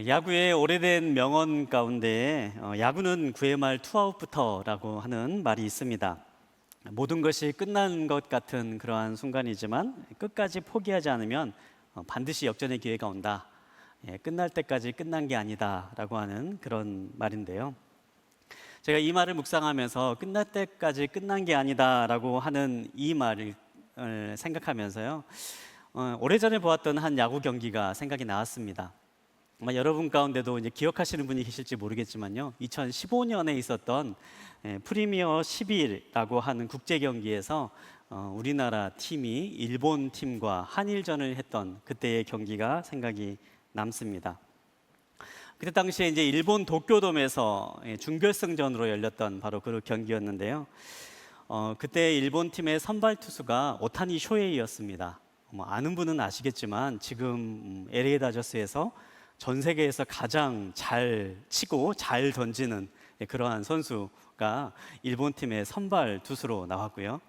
야구의 오래된 명언 가운데 야구는 9회 말 투아웃부터라고 하는 말이 있습니다. 모든 것이 끝난 것 같은 그러한 순간이지만 끝까지 포기하지 않으면 반드시 역전의 기회가 온다. 끝날 때까지 끝난 게 아니다라고 하는 그런 말인데요. 제가 이 말을 묵상하면서 끝날 때까지 끝난 게 아니다라고 하는 이 말을 생각하면서요. 오래전에 보았던 한 야구 경기가 생각이 나왔습니다. 아마 여러분 가운데도 이제 기억하시는 분이 계실지 모르겠지만요. 2015년에 있었던 프리미어 11이라고 하는 국제 경기에서 우리나라 팀이 일본 팀과 한일전을 했던 그때의 경기가 생각이 남습니다. 그때 당시에 이제 일본 도쿄돔에서 준결승전으로 열렸던 바로 그 경기였는데요. 그때 일본 팀의 선발 투수가 오타니 쇼헤이였습니다. 아는 분은 아시겠지만 지금 LA 다저스에서 전 세계에서 가장 잘 치고 잘 던지는 그러한 선수가 일본 팀의 선발 투수로 나왔고요.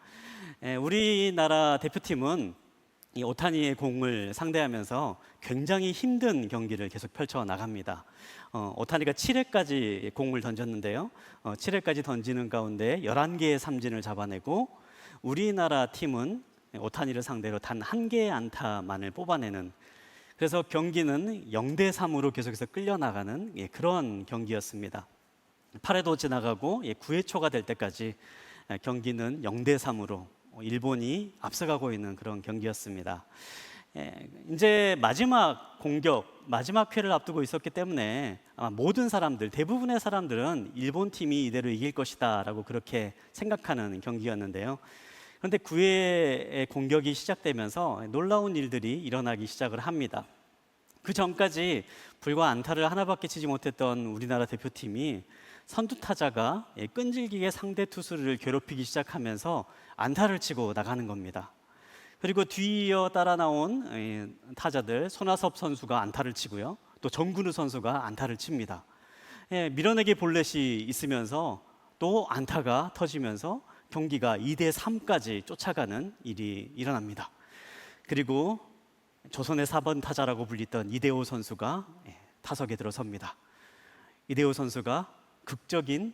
우리나라 대표팀은 이 오타니의 공을 상대하면서 굉장히 힘든 경기를 계속 펼쳐 나갑니다. 오타니가 7회까지 공을 던졌는데요. 7회까지 던지는 가운데 11개의 삼진을 잡아내고 우리나라 팀은 오타니를 상대로 단 1개의 안타만을 뽑아내는, 그래서 경기는 0대3으로 계속해서 끌려나가는 그런 경기였습니다. 8회도 지나가고 9회 초가 될 때까지 경기는 0대3으로 일본이 앞서가고 있는 그런 경기였습니다. 이제 마지막 공격, 마지막 회를 앞두고 있었기 때문에 아마 모든 사람들, 대부분의 사람들은 일본 팀이 이대로 이길 것이다 라고 그렇게 생각하는 경기였는데요. 그런데 9회의 공격이 시작되면서 놀라운 일들이 일어나기 시작을 합니다. 그 전까지 불과 안타를 하나밖에 치지 못했던 우리나라 대표팀이 선두 타자가 끈질기게 상대 투수를 괴롭히기 시작하면서 안타를 치고 나가는 겁니다. 그리고 뒤이어 따라 나온 타자들, 손아섭 선수가 안타를 치고요. 또 정근우 선수가 안타를 칩니다. 밀어내기 볼넷이 있으면서 또 안타가 터지면서 경기가 2대3까지 쫓아가는 일이 일어납니다. 그리고 조선의 4번 타자라고 불리던 이대호 선수가 타석에 들어섭니다. 이대호 선수가 극적인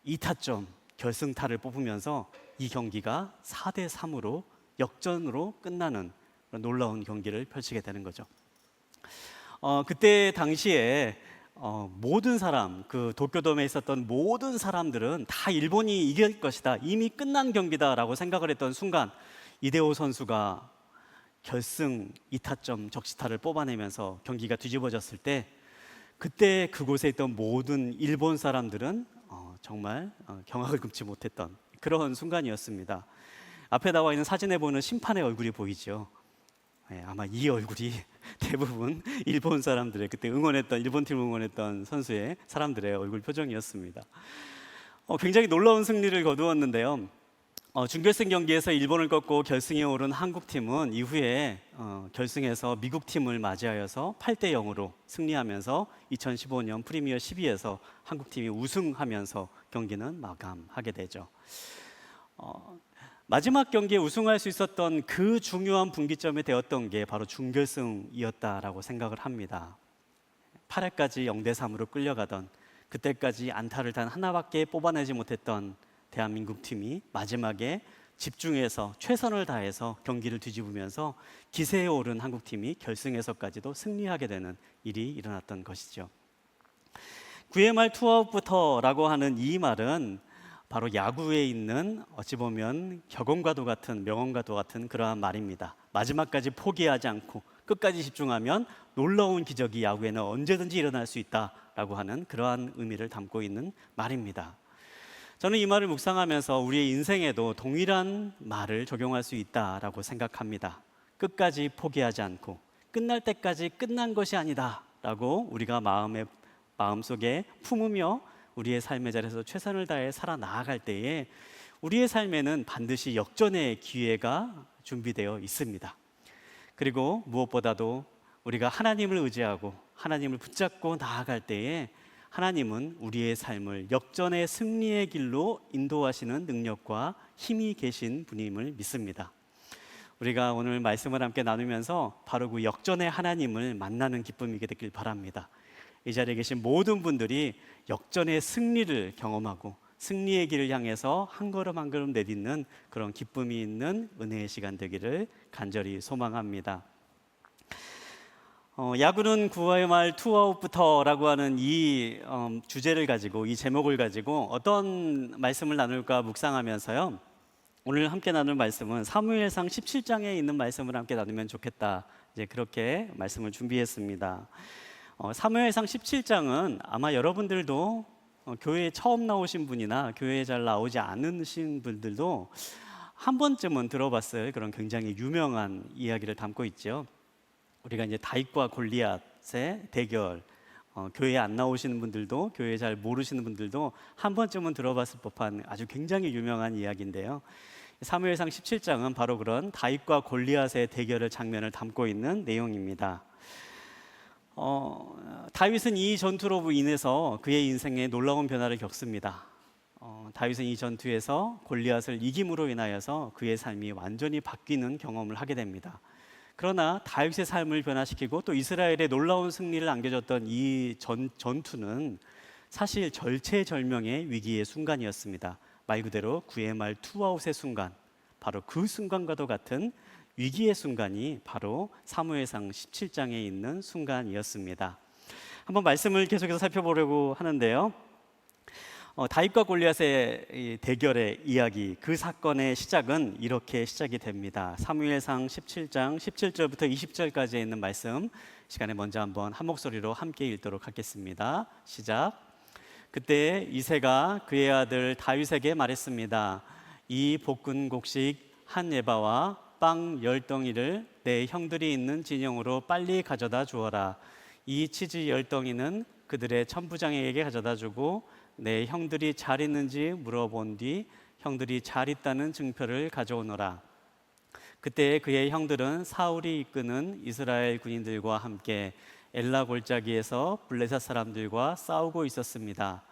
2타점 결승타를 뽑으면서 이 경기가 4대3으로 역전으로 끝나는 놀라운 경기를 펼치게 되는 거죠. 그때 당시에 모든 사람, 그 도쿄돔에 있었던 모든 사람들은 다 일본이 이길 것이다, 이미 끝난 경기다라고 생각을 했던 순간 이대호 선수가 결승 2타점 적시타를 뽑아내면서 경기가 뒤집어졌을 때, 그때 그곳에 있던 모든 일본 사람들은 정말 경악을 금치 못했던 그런 순간이었습니다. 앞에 나와 있는 사진에 보는 심판의 얼굴이 보이죠. 아마 이 얼굴이 대부분 일본 사람들의, 그때 응원했던, 일본 팀을 응원했던 선수의 사람들의 얼굴 표정이었습니다. 굉장히 놀라운 승리를 거두었는데요. 준결승 경기에서 일본을 꺾고 결승에 오른 한국팀은 이후에 결승에서 미국팀을 맞이하여서 8대0으로 승리하면서 2015년 프리미어 12에서 한국팀이 우승하면서 경기는 마감하게 되죠. 마지막 경기에 우승할 수 있었던 그 중요한 분기점이 되었던 게 바로 준결승이었다라고 생각을 합니다. 8회까지 0대3으로 끌려가던, 그때까지 안타를 단 하나밖에 뽑아내지 못했던 대한민국 팀이 마지막에 집중해서 최선을 다해서 경기를 뒤집으면서 기세에 오른 한국팀이 결승에서까지도 승리하게 되는 일이 일어났던 것이죠. 9회 말 투아웃부터라고 하는 이 말은 바로 야구에 있는 어찌 보면 격언과도 같은, 명언과도 같은 그러한 말입니다. 마지막까지 포기하지 않고 끝까지 집중하면 놀라운 기적이 야구에는 언제든지 일어날 수 있다라고 하는 그러한 의미를 담고 있는 말입니다. 저는 이 말을 묵상하면서 우리의 인생에도 동일한 말을 적용할 수 있다라고 생각합니다. 끝까지 포기하지 않고 끝날 때까지 끝난 것이 아니다라고 우리가 마음속에 품으며 우리의 삶의 자리에서 최선을 다해 살아나갈 때에 우리의 삶에는 반드시 역전의 기회가 준비되어 있습니다. 그리고 무엇보다도 우리가 하나님을 의지하고 하나님을 붙잡고 나아갈 때에 하나님은 우리의 삶을 역전의 승리의 길로 인도하시는 능력과 힘이 계신 분임을 믿습니다. 우리가 오늘 말씀을 함께 나누면서 바로 그 역전의 하나님을 만나는 기쁨이 되길 바랍니다. 이 자리에 계신 모든 분들이 역전의 승리를 경험하고 승리의 길을 향해서 한 걸음 한 걸음 내딛는 그런 기쁨이 있는 은혜의 시간 되기를 간절히 소망합니다. 야구는 9회 말 투아웃부터라고 하는 이 주제를 가지고, 이 제목을 가지고 어떤 말씀을 나눌까 묵상하면서요, 오늘 함께 나눌 말씀은 사무엘상 17장에 있는 말씀을 함께 나누면 좋겠다, 이제 그렇게 말씀을 준비했습니다. 사무엘상 17장은 아마 여러분들도 교회에 처음 나오신 분이나 교회에 잘 나오지 않으신 분들도 한 번쯤은 들어봤을 그런 굉장히 유명한 이야기를 담고 있죠. 우리가 이제 다윗과 골리앗의 대결, 교회에 안 나오시는 분들도, 교회 잘 모르시는 분들도 한 번쯤은 들어봤을 법한 아주 굉장히 유명한 이야기인데요. 사무엘상 17장은 바로 그런 다윗과 골리앗의 대결의 장면을 담고 있는 내용입니다. 다윗은 이 전투로 인해서 그의 인생에 놀라운 변화를 겪습니다. 다윗은 이 전투에서 골리앗을 이김으로 인하여서 그의 삶이 완전히 바뀌는 경험을 하게 됩니다. 그러나 다윗의 삶을 변화시키고 또 이스라엘의 놀라운 승리를 안겨줬던 이 전투는 사실 절체절명의 위기의 순간이었습니다. 말 그대로 9회 말 투아웃의 순간, 바로 그 순간과도 같은 위기의 순간이 바로 사무엘상 17장에 있는 순간이었습니다. 한번 말씀을 계속해서 살펴보려고 하는데요. 다윗과 골리앗의 이 대결의 이야기, 그 사건의 시작은 이렇게 시작이 됩니다. 사무엘상 17장 17절부터 20절까지에 있는 말씀, 시간에 먼저 한번 한 목소리로 함께 읽도록 하겠습니다. 시작. 그때 이새가 그의 아들 다윗에게 말했습니다. 이 볶은 곡식 한 에바와 빵 10덩이를 내 형들이 있는 진영으로 빨리 가져다 주어라. 이 치즈 10덩이는 그들의 천부장에게 가져다 주고 내 형들이 잘 있는지 물어본 뒤 형들이 잘 있다는 증표를 가져오너라. 그때 그의 형들은 사울이 이끄는 이스라엘 군인들과 함께 엘라 골짜기에서 블레셋 사람들과 싸우고 있었습니다.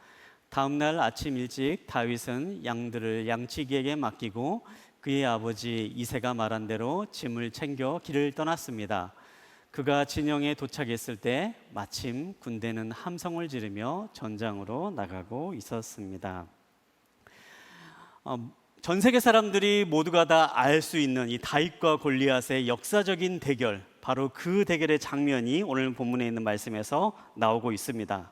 다음 날 아침 일찍 다윗은 양들을 양치기에게 맡기고 그의 아버지 이새가 말한 대로 짐을 챙겨 길을 떠났습니다. 그가 진영에 도착했을 때 마침 군대는 함성을 지르며 전장으로 나가고 있었습니다. 전 세계 사람들이 모두가 다 알 수 있는 이 다윗과 골리앗의 역사적인 대결, 바로 그 대결의 장면이 오늘 본문에 있는 말씀에서 나오고 있습니다.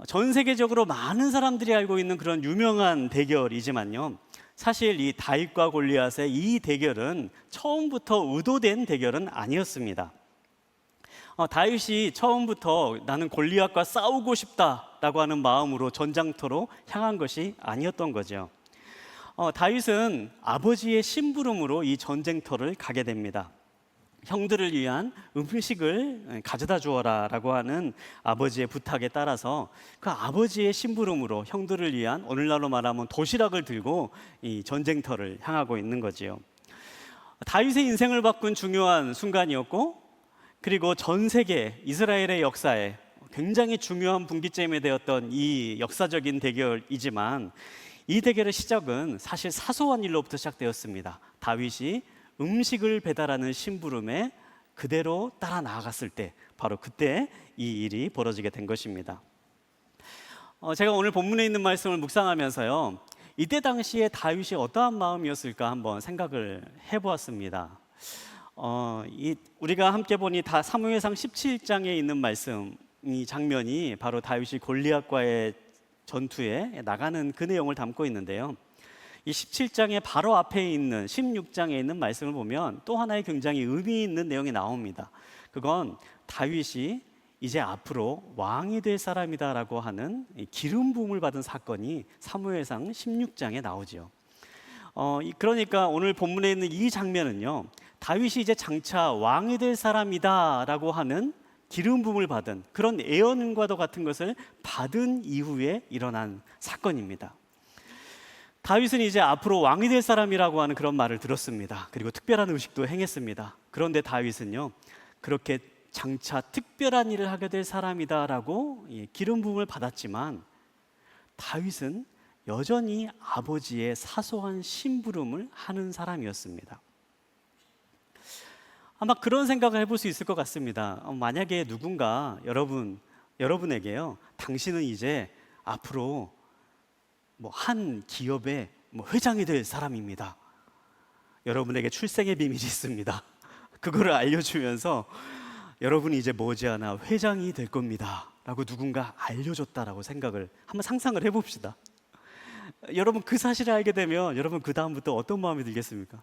전 세계적으로 많은 사람들이 알고 있는 그런 유명한 대결이지만요, 사실 이 다윗과 골리앗의 이 대결은 처음부터 의도된 대결은 아니었습니다. 다윗이 처음부터 나는 골리앗과 싸우고 싶다라고 하는 마음으로 전장터로 향한 것이 아니었던 거죠. 다윗은 아버지의 심부름으로 이 전쟁터를 가게 됩니다. 형들을 위한 음식을 가져다 주어라 라고 하는 아버지의 부탁에 따라서 그 아버지의 심부름으로 형들을 위한, 오늘날로 말하면 도시락을 들고 이 전쟁터를 향하고 있는 거지요. 다윗의 인생을 바꾼 중요한 순간이었고, 그리고 전 세계 이스라엘의 역사에 굉장히 중요한 분기점이 되었던 이 역사적인 대결이지만, 이 대결의 시작은 사실 사소한 일로부터 시작되었습니다. 다윗이 음식을 배달하는 심부름에 그대로 따라 나아갔을 때, 바로 그때 이 일이 벌어지게 된 것입니다. 제가 오늘 본문에 있는 말씀을 묵상하면서요, 이때 당시에 다윗이 어떠한 마음이었을까 한번 생각을 해보았습니다. 우리가 함께 보니 다 사무엘상 17장에 있는 말씀, 이 장면이 바로 다윗이 골리앗과의 전투에 나가는 그 내용을 담고 있는데요. 이 17장의 바로 앞에 있는 16장에 있는 말씀을 보면 또 하나의 굉장히 의미 있는 내용이 나옵니다. 그건 다윗이 이제 앞으로 왕이 될 사람이다라고 하는 기름 부음을 받은 사건이 사무엘상 16장에 나오죠. 그러니까 오늘 본문에 있는 이 장면은요, 다윗이 이제 장차 왕이 될 사람이다라고 하는 기름 부음을 받은 그런 예언과도 같은 것을 받은 이후에 일어난 사건입니다. 다윗은 이제 앞으로 왕이 될 사람이라고 하는 그런 말을 들었습니다. 그리고 특별한 의식도 행했습니다. 그런데 다윗은요, 그렇게 장차 특별한 일을 하게 될 사람이다라고 기름 부음을 받았지만, 다윗은 여전히 아버지의 사소한 심부름을 하는 사람이었습니다. 아마 그런 생각을 해볼 수 있을 것 같습니다. 만약에 누군가, 여러분 여러분에게요, 당신은 이제 앞으로 뭐 한 기업의 뭐 회장이 될 사람입니다. 여러분에게 출생의 비밀이 있습니다. 그거를 알려주면서 여러분이 이제 머지않아 회장이 될 겁니다 라고 누군가 알려줬다라고 생각을 한번 상상을 해봅시다. 여러분 그 사실을 알게 되면 여러분 그 다음부터 어떤 마음이 들겠습니까?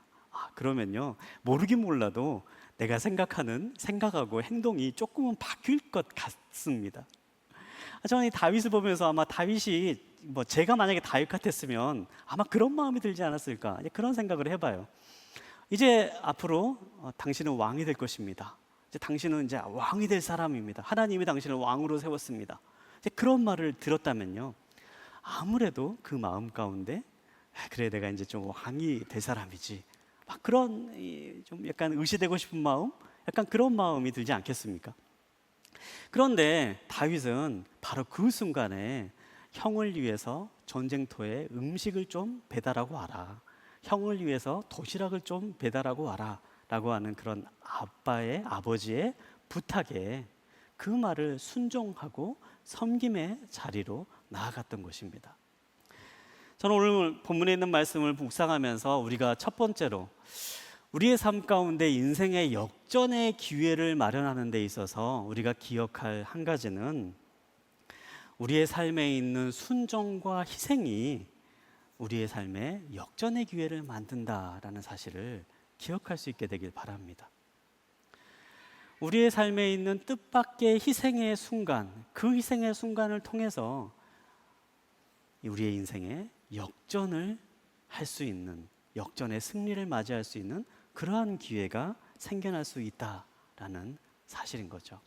그러면요, 모르긴 몰라도 내가 생각하고 행동이 조금은 바뀔 것 같습니다. 저는 이 다윗을 보면서 아마 다윗이 뭐 제가 만약에 다윗 같았으면 아마 그런 마음이 들지 않았을까, 그런 생각을 해봐요. 이제 앞으로 당신은 왕이 될 것입니다. 이제 당신은 이제 왕이 될 사람입니다. 하나님이 당신을 왕으로 세웠습니다. 이제 그런 말을 들었다면요, 아무래도 그 마음 가운데 그래 내가 이제 좀 왕이 될 사람이지, 막 그런 좀 약간 의시되고 싶은 마음, 약간 그런 마음이 들지 않겠습니까? 그런데 다윗은 바로 그 순간에 형을 위해서 전쟁터에 음식을 좀 배달하고 와라, 형을 위해서 도시락을 좀 배달하고 와라 라고 하는 그런 아버지의 부탁에 그 말을 순종하고 섬김의 자리로 나아갔던 것입니다. 저는 오늘 본문에 있는 말씀을 묵상하면서 우리가 첫 번째로 우리의 삶 가운데 인생의 역전의 기회를 마련하는 데 있어서 우리가 기억할 한 가지는 우리의 삶에 있는 순종과 희생이 우리의 삶에 역전의 기회를 만든다라는 사실을 기억할 수 있게 되길 바랍니다. 우리의 삶에 있는 뜻밖의 희생의 순간, 그 희생의 순간을 통해서 우리의 인생에 역전을 할 수 있는, 역전의 승리를 맞이할 수 있는 그러한 기회가 생겨날 수 있다라는 사실인 거죠.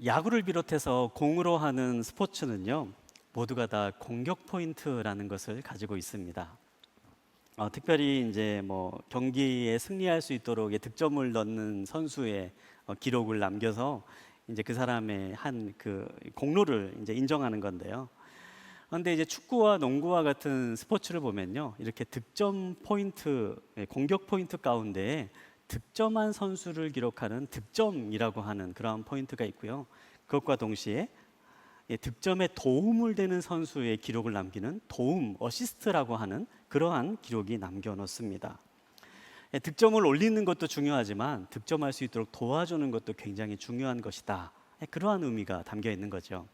야구를 비롯해서 공으로 하는 스포츠는요, 모두가 다 공격 포인트라는 것을 가지고 있습니다. 특별히 이제 뭐 경기에 승리할 수 있도록 득점을 넣는 선수의 기록을 남겨서 이제 그 사람의 한 그 공로를 이제 인정하는 건데요. 그런데 이제 축구와 농구와 같은 스포츠를 보면요, 이렇게 득점 포인트, 공격 포인트 가운데 득점한 선수를 기록하는 득점이라고 하는 그러한 포인트가 있고요. 그것과 동시에 득점에 도움을 되는 선수의 기록을 남기는 도움, 어시스트라고 하는 그러한 기록이 남겨놓습니다. 득점을 올리는 것도 중요하지만 득점할 수 있도록 도와주는 것도 굉장히 중요한 것이다. 그러한 의미가 담겨 있는 거죠.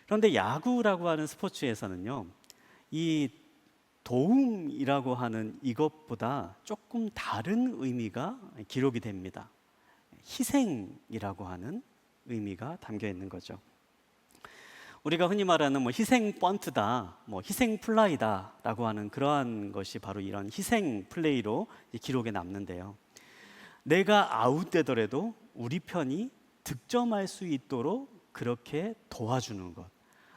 그런데 야구라고 하는 스포츠에서는요, 이 도움이라고 하는 이것보다 조금 다른 의미가 기록이 됩니다. 희생이라고 하는 의미가 담겨 있는 거죠. 우리가 흔히 말하는 뭐 희생 번트다, 뭐 희생 플라이다라고 하는 그러한 것이 바로 이런 희생 플레이로 기록에 남는데요. 내가 아웃되더라도 우리 편이 득점할 수 있도록 그렇게 도와주는 것.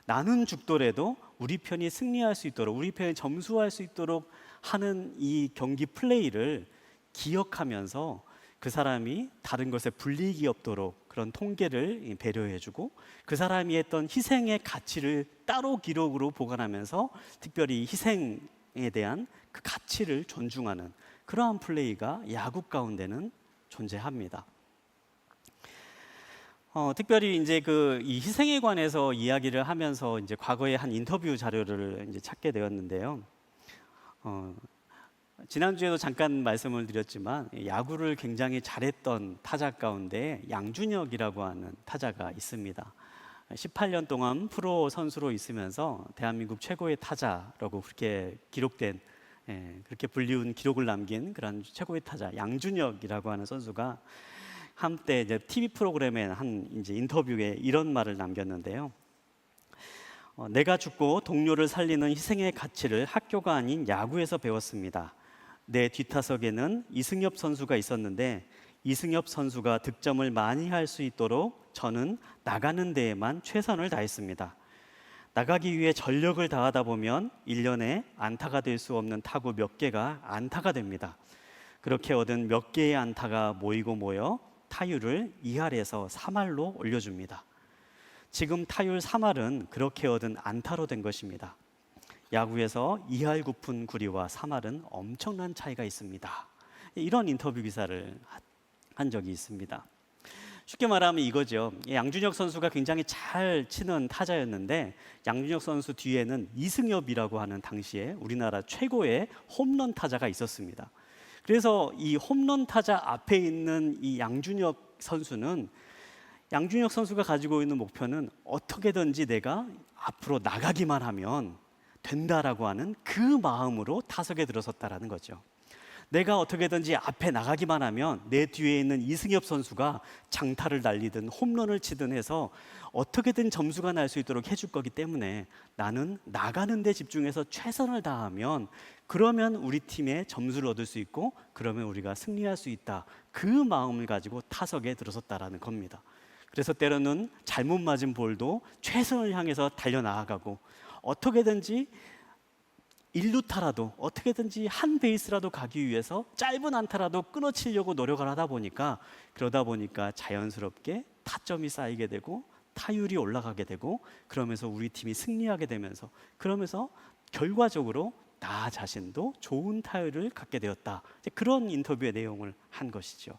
나는 죽더라도 우리 편이 승리할 수 있도록, 우리 편이 점수할 수 있도록 하는 이 경기 플레이를 기억하면서 그 사람이 다른 것에 불이익이 없도록 그런 통계를 배려해주고, 그 사람이 했던 희생의 가치를 따로 기록으로 보관하면서 특별히 희생에 대한 그 가치를 존중하는 그러한 플레이가 야구 가운데는 존재합니다. 특별히 이제 이 희생에 관해서 이야기를 하면서 이제 과거에 한 인터뷰 자료를 이제 찾게 되었는데요. 지난주에도 잠깐 말씀을 드렸지만 야구를 굉장히 잘했던 타자 가운데 양준혁이라고 하는 타자가 있습니다. 18년 동안 프로 선수로 있으면서 대한민국 최고의 타자라고 그렇게 기록된, 그렇게 불리운 기록을 남긴 그런 최고의 타자 양준혁이라고 하는 선수가 한때 이제 TV 프로그램에 한 이제 인터뷰에 이런 말을 남겼는데요. 내가 죽고 동료를 살리는 희생의 가치를 학교가 아닌 야구에서 배웠습니다. 내 뒷타석에는 이승엽 선수가 있었는데 이승엽 선수가 득점을 많이 할 수 있도록 저는 나가는 데에만 최선을 다했습니다. 나가기 위해 전력을 다하다 보면 1년에 안타가 될 수 없는 타구 몇 개가 안타가 됩니다. 그렇게 얻은 몇 개의 안타가 모이고 모여 타율을 2할에서 3할로 올려줍니다. 지금 타율 3할은 그렇게 얻은 안타로 된 것입니다. 야구에서 2할 9푼 9리와 3할은 엄청난 차이가 있습니다. 이런 인터뷰 기사를 한 적이 있습니다. 쉽게 말하면 이거죠. 양준혁 선수가 굉장히 잘 치는 타자였는데 양준혁 선수 뒤에는 이승엽이라고 하는 당시에 우리나라 최고의 홈런 타자가 있었습니다. 그래서 이 홈런 타자 앞에 있는 이 양준혁 선수는 양준혁 선수가 가지고 있는 목표는 어떻게든지 내가 앞으로 나가기만 하면 된다라고 하는 그 마음으로 타석에 들어섰다라는 거죠. 내가 어떻게든지 앞에 나가기만 하면 내 뒤에 있는 이승엽 선수가 장타를 날리든 홈런을 치든 해서 어떻게든 점수가 날 수 있도록 해줄 거기 때문에 나는 나가는 데 집중해서 최선을 다하면 그러면 우리 팀에 점수를 얻을 수 있고 그러면 우리가 승리할 수 있다. 그 마음을 가지고 타석에 들어섰다라는 겁니다. 그래서 때로는 잘못 맞은 볼도 최선을 향해서 달려나가고 어떻게든지 1루타라도 어떻게든지 한 베이스라도 가기 위해서 짧은 안타라도 끊어치려고 노력을 하다 보니까 그러다 보니까 자연스럽게 타점이 쌓이게 되고 타율이 올라가게 되고 그러면서 우리 팀이 승리하게 되면서 그러면서 결과적으로 나 자신도 좋은 타율을 갖게 되었다. 그런 인터뷰의 내용을 한 것이죠.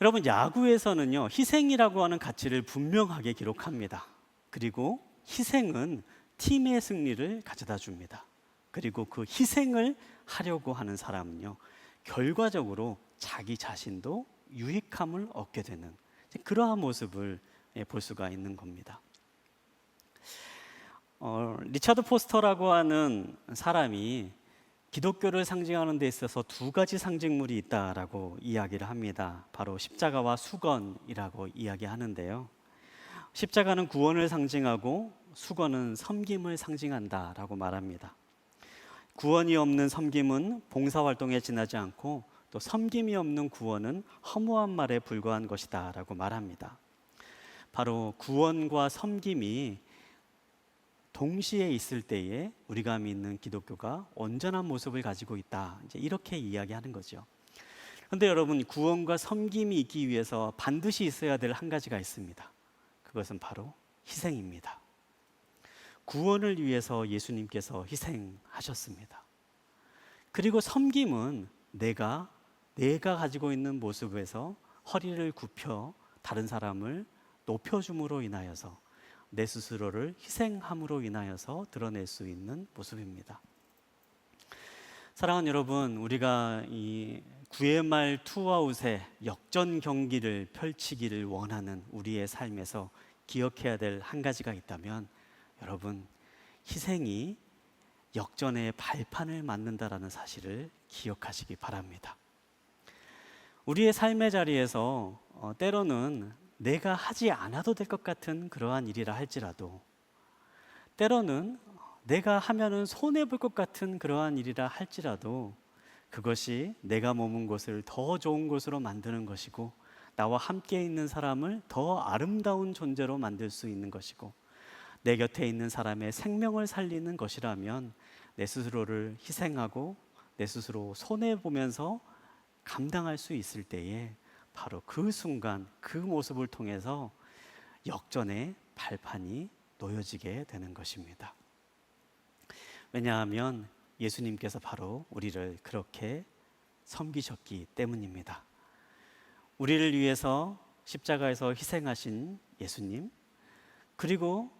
여러분, 야구에서는요, 희생이라고 하는 가치를 분명하게 기록합니다. 그리고 희생은 팀의 승리를 가져다 줍니다. 그리고 그 희생을 하려고 하는 사람은요, 결과적으로 자기 자신도 유익함을 얻게 되는 그러한 모습을 볼 수가 있는 겁니다. 리차드 포스터라고 하는 사람이 기독교를 상징하는 데 있어서 두 가지 상징물이 있다라고 이야기를 합니다. 바로 십자가와 수건이라고 이야기하는데요. 십자가는 구원을 상징하고 수건은 섬김을 상징한다라고 말합니다. 구원이 없는 섬김은 봉사활동에 지나지 않고 또 섬김이 없는 구원은 허무한 말에 불과한 것이다라고 말합니다. 바로 구원과 섬김이 동시에 있을 때에 우리가 믿는 기독교가 온전한 모습을 가지고 있다. 이제 이렇게 이야기하는 거죠. 그런데 여러분, 구원과 섬김이 있기 위해서 반드시 있어야 될 한 가지가 있습니다. 그것은 바로 희생입니다. 구원을 위해서 예수님께서 희생하셨습니다. 그리고 섬김은 내가 가지고 있는 모습에서 허리를 굽혀 다른 사람을 높여줌으로 인하여서 내 스스로를 희생함으로 인하여서 드러낼 수 있는 모습입니다. 사랑하는 여러분, 우리가 이 9회 말 투아웃의 역전 경기를 펼치기를 원하는 우리의 삶에서 기억해야 될 한 가지가 있다면 여러분, 희생이 역전의 발판을 만든다라는 사실을 기억하시기 바랍니다. 우리의 삶의 자리에서 때로는 내가 하지 않아도 될 것 같은 그러한 일이라 할지라도 때로는 내가 하면은 손해볼 것 같은 그러한 일이라 할지라도 그것이 내가 머문 곳을 더 좋은 곳으로 만드는 것이고 나와 함께 있는 사람을 더 아름다운 존재로 만들 수 있는 것이고 내 곁에 있는 사람의 생명을 살리는 것이라면 내 스스로를 희생하고 내 스스로 손해보면서 감당할 수 있을 때에 바로 그 순간 그 모습을 통해서 역전의 발판이 놓여지게 되는 것입니다. 왜냐하면 예수님께서 바로 우리를 그렇게 섬기셨기 때문입니다. 우리를 위해서 십자가에서 희생하신 예수님, 그리고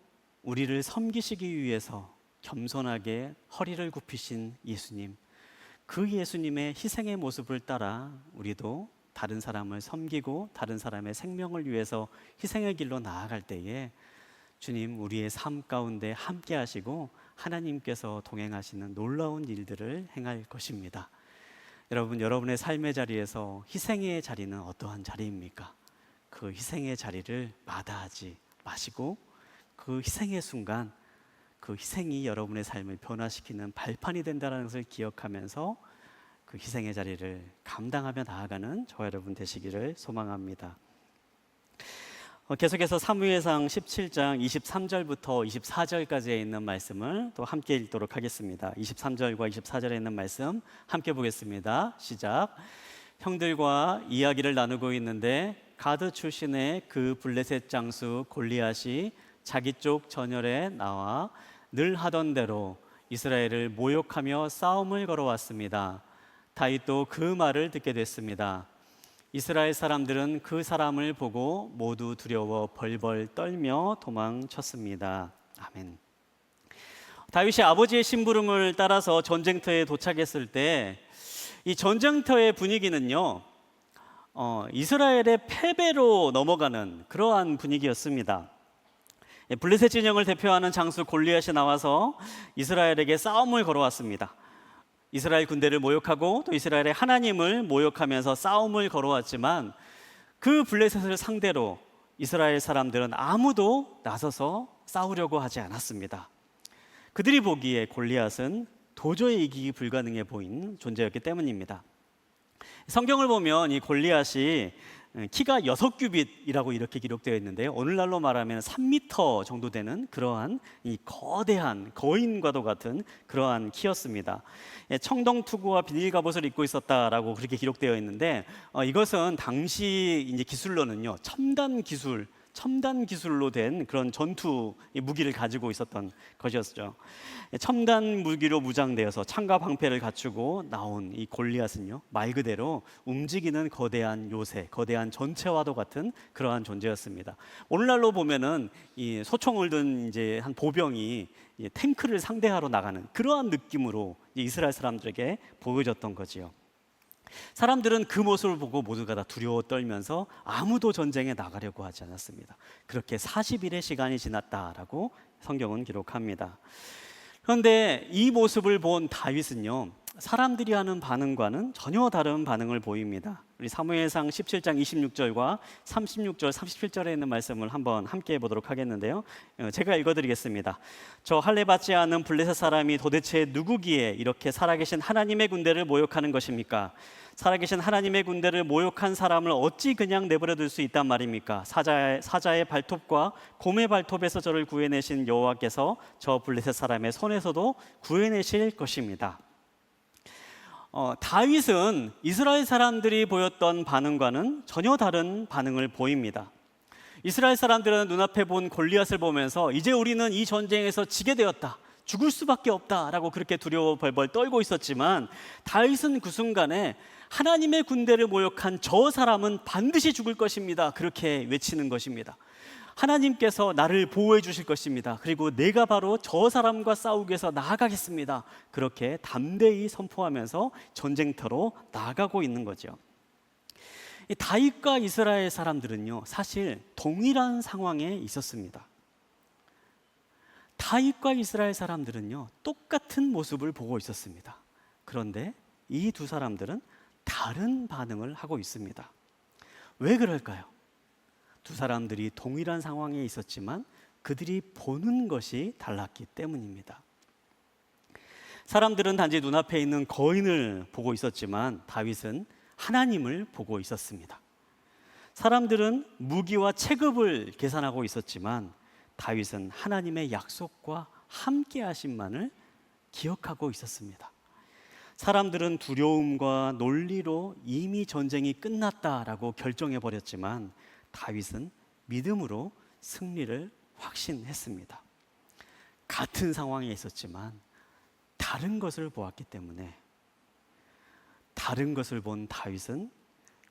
우리를 섬기시기 위해서 겸손하게 허리를 굽히신 예수님, 그 예수님의 희생의 모습을 따라 우리도 다른 사람을 섬기고 다른 사람의 생명을 위해서 희생의 길로 나아갈 때에 주님 우리의 삶 가운데 함께 하시고 하나님께서 동행하시는 놀라운 일들을 행할 것입니다. 여러분, 여러분의 삶의 자리에서 희생의 자리는 어떠한 자리입니까? 그 희생의 자리를 마다하지 마시고 그 희생의 순간 그 희생이 여러분의 삶을 변화시키는 발판이 된다는 것을 기억하면서 그 희생의 자리를 감당하며 나아가는 저와 여러분 되시기를 소망합니다. 계속해서 사무엘상 17장 23절부터 24절까지에 있는 말씀을 또 함께 읽도록 하겠습니다. 23절과 24절에 있는 말씀 함께 보겠습니다. 시작. 형들과 이야기를 나누고 있는데 가드 출신의 그 블레셋 장수 골리앗이 자기 쪽 전열에 나와 늘 하던 대로 이스라엘을 모욕하며 싸움을 걸어왔습니다. 다윗도 그 말을 듣게 됐습니다. 이스라엘 사람들은 그 사람을 보고 모두 두려워 벌벌 떨며 도망쳤습니다. 아멘. 다윗이 아버지의 심부름을 따라서 전쟁터에 도착했을 때 이 전쟁터의 분위기는요, 이스라엘의 패배로 넘어가는 그러한 분위기였습니다. 블레셋 진영을 대표하는 장수 골리앗이 나와서 이스라엘에게 싸움을 걸어왔습니다. 이스라엘 군대를 모욕하고 또 이스라엘의 하나님을 모욕하면서 싸움을 걸어왔지만 그 블레셋을 상대로 이스라엘 사람들은 아무도 나서서 싸우려고 하지 않았습니다. 그들이 보기에 골리앗은 도저히 이기기 불가능해 보인 존재였기 때문입니다. 성경을 보면 이 골리앗이 키가 6규빗이라고 이렇게 기록되어 있는데요, 오늘날로 말하면 3m 정도 되는 그러한 이 거대한 거인과도 같은 그러한 키였습니다. 청동투구와 비닐갑옷을 입고 있었다라고 그렇게 기록되어 있는데, 이것은 당시 이제 기술로는요, 첨단 기술로 된 그런 전투 무기를 가지고 있었던 것이었죠. 첨단 무기로 무장되어서 창과 방패를 갖추고 나온 이 골리앗은요, 말 그대로 움직이는 거대한 요새, 거대한 전체와도 같은 그러한 존재였습니다. 오늘날로 보면은 이 소총을 든 이제 한 보병이 탱크를 상대하러 나가는 그러한 느낌으로 이스라엘 사람들에게 보여졌던 거지요. 사람들은 그 모습을 보고 모두가 다 두려워 떨면서 아무도 전쟁에 나가려고 하지 않았습니다. 그렇게 40일의 시간이 지났다라고 성경은 기록합니다. 그런데 이 모습을 본 다윗은요, 사람들이 하는 반응과는 전혀 다른 반응을 보입니다. 우리 사무엘상 17장 26절과 36절, 37절에 있는 말씀을 한번 함께 보도록 하겠는데요, 제가 읽어드리겠습니다. 저 할례 받지 않은 블레셋 사람이 도대체 누구기에 이렇게 살아계신 하나님의 군대를 모욕하는 것입니까? 살아계신 하나님의 군대를 모욕한 사람을 어찌 그냥 내버려둘 수 있단 말입니까? 사자의 발톱과 곰의 발톱에서 저를 구해내신 여호와께서 저 블레셋 사람의 손에서도 구해내실 것입니다. 다윗은 이스라엘 사람들이 보였던 반응과는 전혀 다른 반응을 보입니다. 이스라엘 사람들은 눈앞에 본 골리앗을 보면서 이제 우리는 이 전쟁에서 지게 되었다, 죽을 수밖에 없다라고 그렇게 두려워 벌벌 떨고 있었지만, 다윗은 그 순간에 하나님의 군대를 모욕한 저 사람은 반드시 죽을 것입니다, 그렇게 외치는 것입니다. 하나님께서 나를 보호해 주실 것입니다. 그리고 내가 바로 저 사람과 싸우기 위해서 나아가겠습니다, 그렇게 담대히 선포하면서 전쟁터로 나아가고 있는 거죠. 이 다윗과 이스라엘 사람들은요, 사실 동일한 상황에 있었습니다. 다윗과 이스라엘 사람들은요, 똑같은 모습을 보고 있었습니다. 그런데 이 두 사람들은 다른 반응을 하고 있습니다. 왜 그럴까요? 두 사람들이 동일한 상황에 있었지만 그들이 보는 것이 달랐기 때문입니다. 사람들은 단지 눈앞에 있는 거인을 보고 있었지만 다윗은 하나님을 보고 있었습니다. 사람들은 무기와 체급을 계산하고 있었지만 다윗은 하나님의 약속과 함께 하심만을 기억하고 있었습니다. 사람들은 두려움과 논리로 이미 전쟁이 끝났다라고 결정해 버렸지만 다윗은 믿음으로 승리를 확신했습니다. 같은 상황에 있었지만 다른 것을 보았기 때문에, 다른 것을 본 다윗은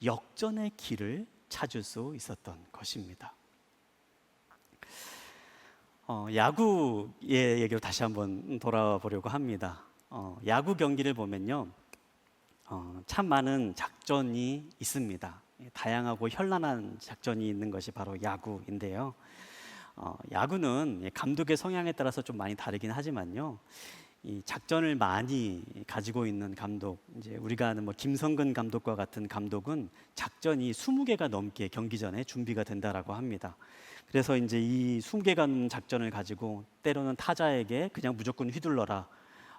역전의 길을 찾을 수 있었던 것입니다. 야구의 얘기로 다시 한번 돌아보려고 합니다. 야구 경기를 보면요, 참 많은 작전이 있습니다. 다양하고 현란한 작전이 있는 것이 바로 야구인데요, 야구는 감독의 성향에 따라서 좀 많이 다르긴 하지만요, 이 작전을 많이 가지고 있는 감독, 이제 우리가 아는 김성근 감독과 같은 감독은 작전이 20개가 넘게 경기 전에 준비가 된다라고 합니다. 그래서 이제 이 20개가 넘는 작전을 가지고 때로는 타자에게 그냥 무조건 휘둘러라,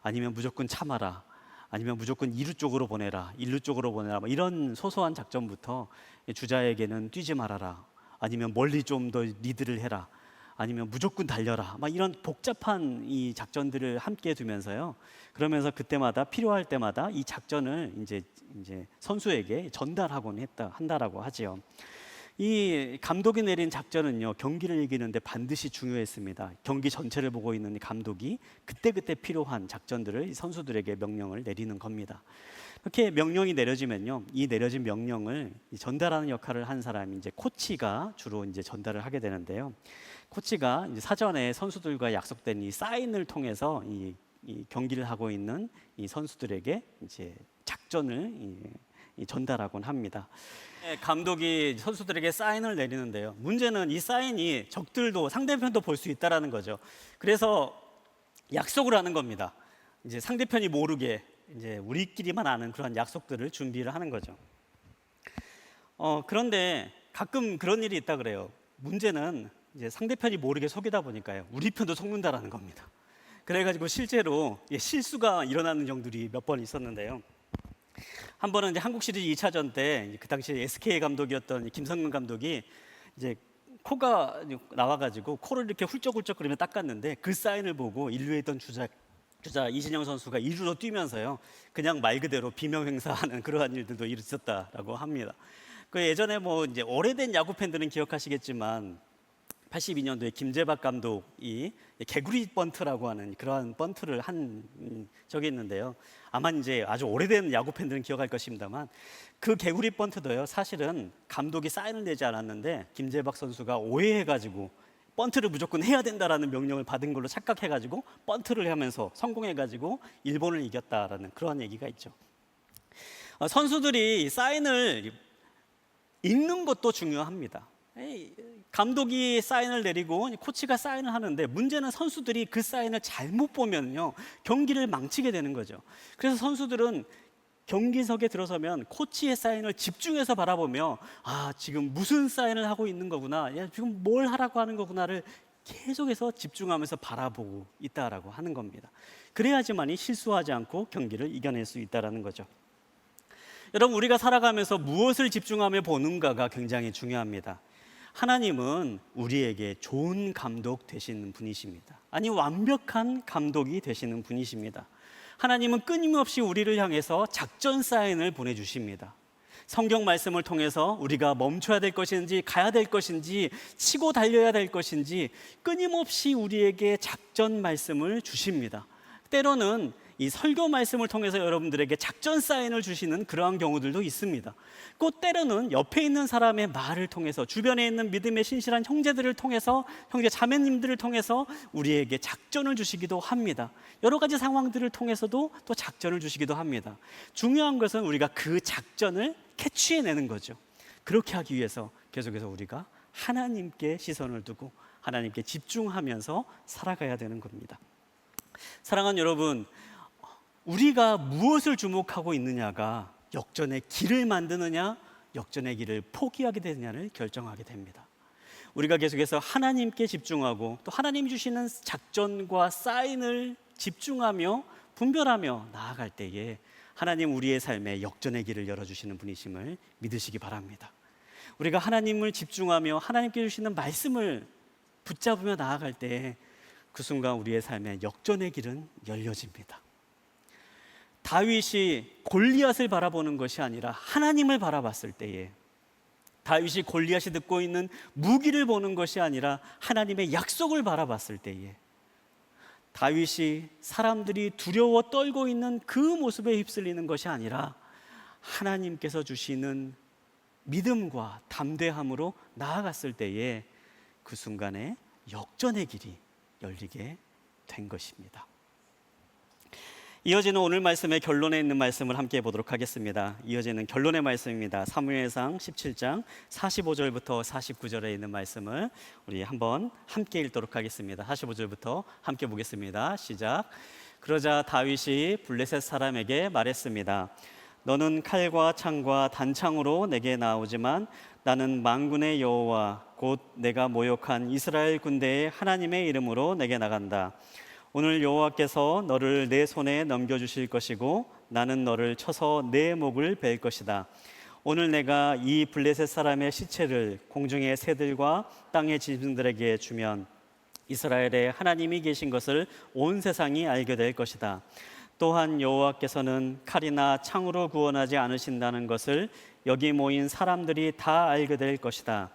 아니면 무조건 참아라, 아니면 무조건 2루 쪽으로 보내라, 1루 쪽으로 보내라, 이런 소소한 작전부터 주자에게는 뛰지 말아라, 아니면 멀리 좀 더 리드를 해라, 아니면 무조건 달려라, 이런 복잡한 이 작전들을 함께 두면서요, 그러면서 그때마다 필요할 때마다 이 작전을 이제 선수에게 전달하곤 한다라고 하지요. 이 감독이 내린 작전은요, 경기를 이기는데 반드시 중요했습니다. 경기 전체를 보고 있는 이 감독이 그때그때 필요한 작전들을 이 선수들에게 명령을 내리는 겁니다. 그렇게 명령이 내려지면요, 이 내려진 명령을 전달하는 역할을 한 사람이 이제 코치가 주로 이제 전달을 하게 되는데요. 코치가 이제 사전에 선수들과 약속된 이 사인을 통해서 이 경기를 하고 있는 이 선수들에게 이제 작전을 전달하곤 합니다. 감독이 선수들에게 사인을 내리는데요. 문제는 이 사인이 적들도 상대편도 볼 수 있다라는 거죠. 그래서 약속을 하는 겁니다. 이제 상대편이 모르게 이제 우리끼리만 아는 그런 약속들을 준비를 하는 거죠. 그런데 가끔 그런 일이 있다 그래요. 문제는 이제 상대편이 모르게 속이다 보니까요, 우리 편도 속는다라는 겁니다. 그래가지고 실제로 실수가 일어나는 경우들이 몇 번 있었는데요. 한 번은 이제 한국 시리즈 2차전 때 그 당시 SK 감독이었던 김성근 감독이 이제 코가 나와가지고 코를 이렇게 훌쩍훌쩍거리며 닦았는데 그 사인을 보고 1루에 있던 주자 이진영 선수가 2루로 뛰면서요, 그냥 말 그대로 비명 행사하는 그러한 일들도 있었다라고 합니다. 그 예전에 뭐 이제 오래된 야구 팬들은 기억하시겠지만 82년도에 김재박 감독이 개구리 번트라고 하는 그러한 번트를 한 적이 있는데요. 아마 이제 아주 오래된 야구 팬들은 기억할 것입니다만, 그 개구리 번트도요, 사실은 감독이 사인을 내지 않았는데 김재박 선수가 오해해가지고 번트를 무조건 해야 된다라는 명령을 받은 걸로 착각해가지고 번트를 하면서 성공해가지고 일본을 이겼다라는 그런 얘기가 있죠. 선수들이 사인을 읽는 것도 중요합니다. 감독이 사인을 내리고 코치가 사인을 하는데, 문제는 선수들이 그 사인을 잘못 보면요, 경기를 망치게 되는 거죠. 그래서 선수들은 경기석에 들어서면 코치의 사인을 집중해서 바라보며, 아, 지금 무슨 사인을 하고 있는 거구나, 야, 지금 뭘 하라고 하는 거구나를 계속해서 집중하면서 바라보고 있다라고 하는 겁니다. 그래야지만이 실수하지 않고 경기를 이겨낼 수 있다라는 거죠. 여러분, 우리가 살아가면서 무엇을 집중하며 보는가가 굉장히 중요합니다. 하나님은 우리에게 좋은 감독 되시는 분이십니다. 아니, 완벽한 감독이 되시는 분이십니다. 하나님은 끊임없이 우리를 향해서 작전 사인을 보내주십니다. 성경 말씀을 통해서 우리가 멈춰야 될 것인지, 가야 될 것인지, 치고 달려야 될 것인지 끊임없이 우리에게 작전 말씀을 주십니다. 때로는 이 설교 말씀을 통해서 여러분들에게 작전 사인을 주시는 그러한 경우들도 있습니다. 또 때로는 옆에 있는 사람의 말을 통해서, 주변에 있는 믿음의 신실한 형제들을 통해서, 형제 자매님들을 통해서 우리에게 작전을 주시기도 합니다. 여러 가지 상황들을 통해서도 또 작전을 주시기도 합니다. 중요한 것은 우리가 그 작전을 캐치해내는 거죠. 그렇게 하기 위해서 계속해서 우리가 하나님께 시선을 두고 하나님께 집중하면서 살아가야 되는 겁니다. 사랑하는 여러분, 우리가 무엇을 주목하고 있느냐가 역전의 길을 만드느냐, 역전의 길을 포기하게 되느냐를 결정하게 됩니다. 우리가 계속해서 하나님께 집중하고 또 하나님이 주시는 작전과 사인을 집중하며 분별하며 나아갈 때에 하나님 우리의 삶에 역전의 길을 열어주시는 분이심을 믿으시기 바랍니다. 우리가 하나님을 집중하며 하나님께 주시는 말씀을 붙잡으며 나아갈 때에 그 순간 우리의 삶에 역전의 길은 열려집니다. 다윗이 골리앗을 바라보는 것이 아니라 하나님을 바라봤을 때에, 다윗이 골리앗이 듣고 있는 무기를 보는 것이 아니라 하나님의 약속을 바라봤을 때에, 다윗이 사람들이 두려워 떨고 있는 그 모습에 휩쓸리는 것이 아니라 하나님께서 주시는 믿음과 담대함으로 나아갔을 때에 그 순간에 역전의 길이 열리게 된 것입니다. 이어지는 오늘 말씀의 결론에 있는 말씀을 함께 보도록 하겠습니다. 이어지는 결론의 말씀입니다. 사무엘상 17장 45절부터 49절에 있는 말씀을 우리 한번 함께 읽도록 하겠습니다. 45절부터 함께 보겠습니다. 시작. 그러자 다윗이 블레셋 사람에게 말했습니다. 너는 칼과 창과 단창으로 내게 나오지만 나는 만군의 여호와 곧 내가 모욕한 이스라엘 군대의 하나님의 이름으로 내게 나간다. 오늘 여호와께서 너를 내 손에 넘겨주실 것이고 나는 너를 쳐서 내 목을 벨 것이다. 오늘 내가 이 블레셋 사람의 시체를 공중의 새들과 땅의 짐승들에게 주면 이스라엘에 하나님이 계신 것을 온 세상이 알게 될 것이다. 또한 여호와께서는 칼이나 창으로 구원하지 않으신다는 것을 여기 모인 사람들이 다 알게 될 것이다.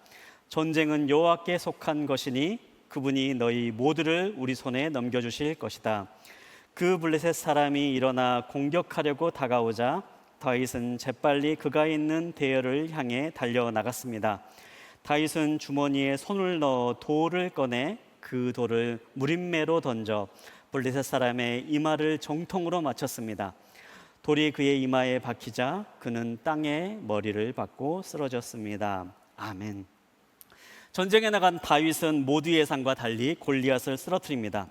전쟁은 여호와께 속한 것이니 그분이 너희 모두를 우리 손에 넘겨주실 것이다. 그 블레셋 사람이 일어나 공격하려고 다가오자 다윗은 재빨리 그가 있는 대열을 향해 달려나갔습니다. 다윗은 주머니에 손을 넣어 돌을 꺼내 그 돌을 무림매로 던져 블레셋 사람의 이마를 정통으로 맞췄습니다. 돌이 그의 이마에 박히자 그는 땅에 머리를 박고 쓰러졌습니다. 아멘. 전쟁에 나간 다윗은 모두 예상과 달리 골리앗을 쓰러뜨립니다.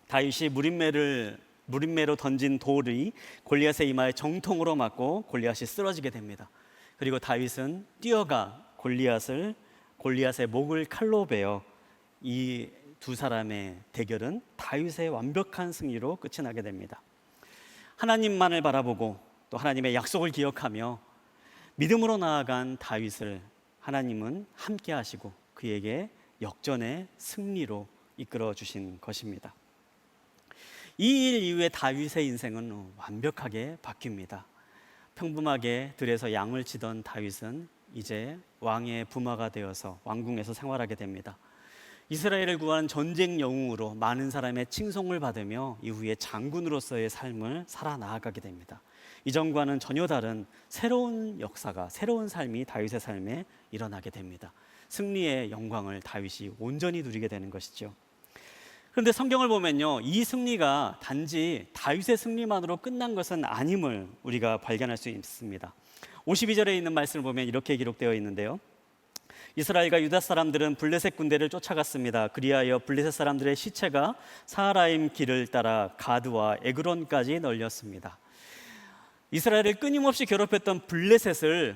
다윗이 무림매로 던진 돌이 골리앗의 이마에 정통으로 맞고 골리앗이 쓰러지게 됩니다. 그리고 다윗은 뛰어가 골리앗의 목을 칼로 베어 이 두 사람의 대결은 다윗의 완벽한 승리로 끝이 나게 됩니다. 하나님만을 바라보고 또 하나님의 약속을 기억하며 믿음으로 나아간 다윗을 하나님은 함께 하시고 그에게 역전의 승리로 이끌어 주신 것입니다. 이 일 이후에 다윗의 인생은 완벽하게 바뀝니다. 평범하게 들에서 양을 치던 다윗은 이제 왕의 부마가 되어서 왕궁에서 생활하게 됩니다. 이스라엘을 구한 전쟁 영웅으로 많은 사람의 칭송을 받으며 이후에 장군으로서의 삶을 살아나가게 됩니다. 이전과는 전혀 다른 새로운 역사가, 새로운 삶이 다윗의 삶에 일어나게 됩니다. 승리의 영광을 다윗이 온전히 누리게 되는 것이죠. 그런데 성경을 보면요, 이 승리가 단지 다윗의 승리만으로 끝난 것은 아님을 우리가 발견할 수 있습니다. 52절에 있는 말씀을 보면 이렇게 기록되어 있는데요. 이스라엘과 유다 사람들은 블레셋 군대를 쫓아갔습니다. 그리하여 블레셋 사람들의 시체가 사하라임 길을 따라 가드와 에그론까지 널렸습니다. 이스라엘을 끊임없이 괴롭혔던 블레셋을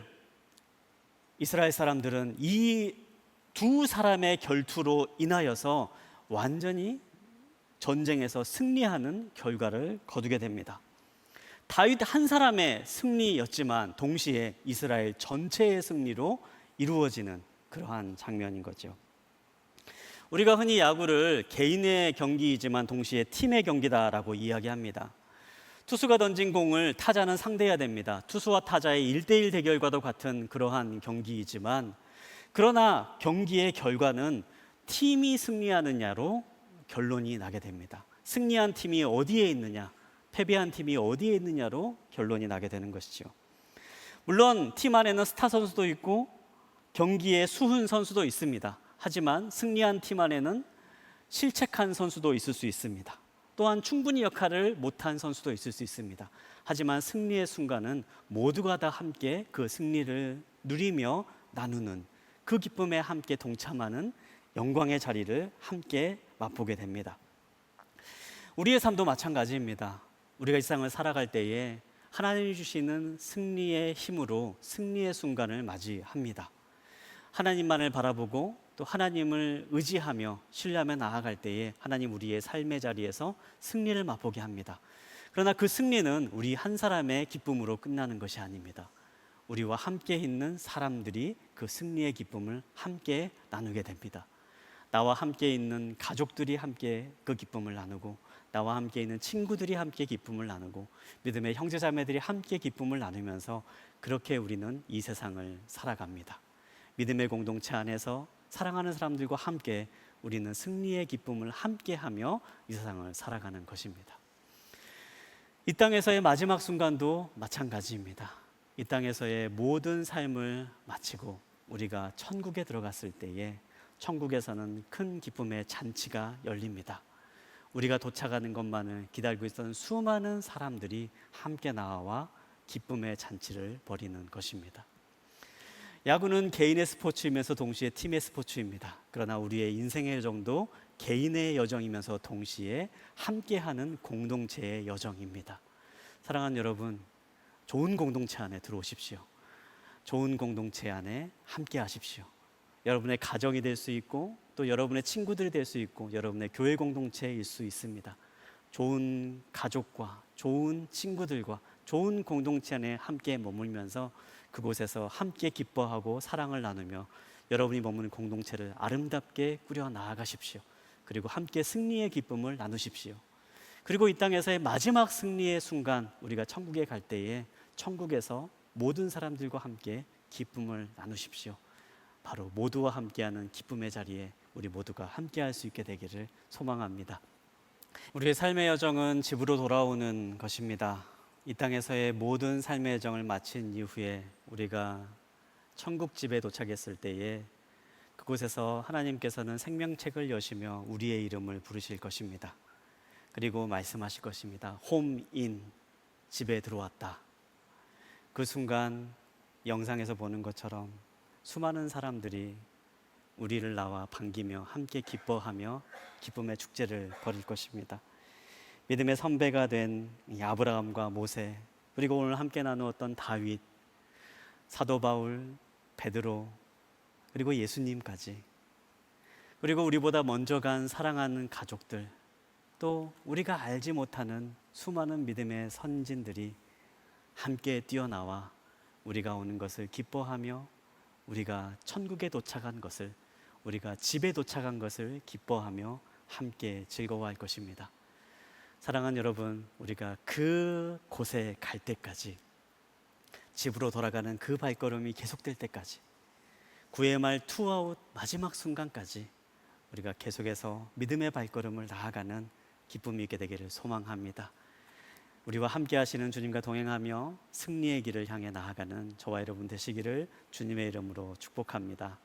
이스라엘 사람들은 이 두 사람의 결투로 인하여서 완전히 전쟁에서 승리하는 결과를 거두게 됩니다. 다윗 한 사람의 승리였지만 동시에 이스라엘 전체의 승리로 이루어지는 그러한 장면인 거죠. 우리가 흔히 야구를 개인의 경기이지만 동시에 팀의 경기다라고 이야기합니다. 투수가 던진 공을 타자는 상대해야 됩니다. 투수와 타자의 1대1 대결과도 같은 그러한 경기이지만 그러나 경기의 결과는 팀이 승리하느냐로 결론이 나게 됩니다. 승리한 팀이 어디에 있느냐, 패배한 팀이 어디에 있느냐로 결론이 나게 되는 것이죠. 물론 팀 안에는 스타 선수도 있고 경기에 수훈 선수도 있습니다. 하지만 승리한 팀 안에는 실책한 선수도 있을 수 있습니다. 또한 충분히 역할을 못한 선수도 있을 수 있습니다. 하지만 승리의 순간은 모두가 다 함께 그 승리를 누리며 나누는, 그 기쁨에 함께 동참하는 영광의 자리를 함께 맛보게 됩니다. 우리의 삶도 마찬가지입니다. 우리가 이 세상을 살아갈 때에 하나님이 주시는 승리의 힘으로 승리의 순간을 맞이합니다. 하나님만을 바라보고 또 하나님을 의지하며 신뢰하며 나아갈 때에 하나님 우리의 삶의 자리에서 승리를 맛보게 합니다. 그러나 그 승리는 우리 한 사람의 기쁨으로 끝나는 것이 아닙니다. 우리와 함께 있는 사람들이 그 승리의 기쁨을 함께 나누게 됩니다. 나와 함께 있는 가족들이 함께 그 기쁨을 나누고, 나와 함께 있는 친구들이 함께 기쁨을 나누고, 믿음의 형제자매들이 함께 기쁨을 나누면서 그렇게 우리는 이 세상을 살아갑니다. 믿음의 공동체 안에서 사랑하는 사람들과 함께 우리는 승리의 기쁨을 함께하며 이 세상을 살아가는 것입니다. 이 땅에서의 마지막 순간도 마찬가지입니다. 이 땅에서의 모든 삶을 마치고 우리가 천국에 들어갔을 때에 천국에서는 큰 기쁨의 잔치가 열립니다. 우리가 도착하는 것만을 기다리고 있던 수많은 사람들이 함께 나와 기쁨의 잔치를 벌이는 것입니다. 야구는 개인의 스포츠이면서 동시에 팀의 스포츠입니다. 그러나 우리의 인생의 여정도 개인의 여정이면서 동시에 함께하는 공동체의 여정입니다. 사랑하는 여러분, 좋은 공동체 안에 들어오십시오. 좋은 공동체 안에 함께 하십시오. 여러분의 가정이 될 수 있고 또 여러분의 친구들이 될 수 있고 여러분의 교회 공동체일 수 있습니다. 좋은 가족과 좋은 친구들과 좋은 공동체 안에 함께 머물면서 그곳에서 함께 기뻐하고 사랑을 나누며 여러분이 머무는 공동체를 아름답게 꾸려 나아가십시오. 그리고 함께 승리의 기쁨을 나누십시오. 그리고 이 땅에서의 마지막 승리의 순간, 우리가 천국에 갈 때에 천국에서 모든 사람들과 함께 기쁨을 나누십시오. 바로 모두와 함께하는 기쁨의 자리에 우리 모두가 함께할 수 있게 되기를 소망합니다. 우리의 삶의 여정은 집으로 돌아오는 것입니다. 이 땅에서의 모든 삶의 여정을 마친 이후에 우리가 천국 집에 도착했을 때에 그곳에서 하나님께서는 생명책을 여시며 우리의 이름을 부르실 것입니다. 그리고 말씀하실 것입니다. 홈인, 집에 들어왔다. 그 순간 영상에서 보는 것처럼 수많은 사람들이 우리를 나와 반기며 함께 기뻐하며 기쁨의 축제를 벌일 것입니다. 믿음의 선배가 된 아브라함과 모세, 그리고 오늘 함께 나누었던 다윗, 사도 바울, 베드로, 그리고 예수님까지, 그리고 우리보다 먼저 간 사랑하는 가족들, 또 우리가 알지 못하는 수많은 믿음의 선진들이 함께 뛰어나와 우리가 오는 것을 기뻐하며, 우리가 천국에 도착한 것을, 우리가 집에 도착한 것을 기뻐하며 함께 즐거워할 것입니다. 사랑하는 여러분, 우리가 그 곳에 갈 때까지, 집으로 돌아가는 그 발걸음이 계속될 때까지, 구의 말 투아웃 마지막 순간까지 우리가 계속해서 믿음의 발걸음을 나아가는 기쁨이 있게 되기를 소망합니다. 우리와 함께 하시는 주님과 동행하며 승리의 길을 향해 나아가는 저와 여러분 되시기를 주님의 이름으로 축복합니다.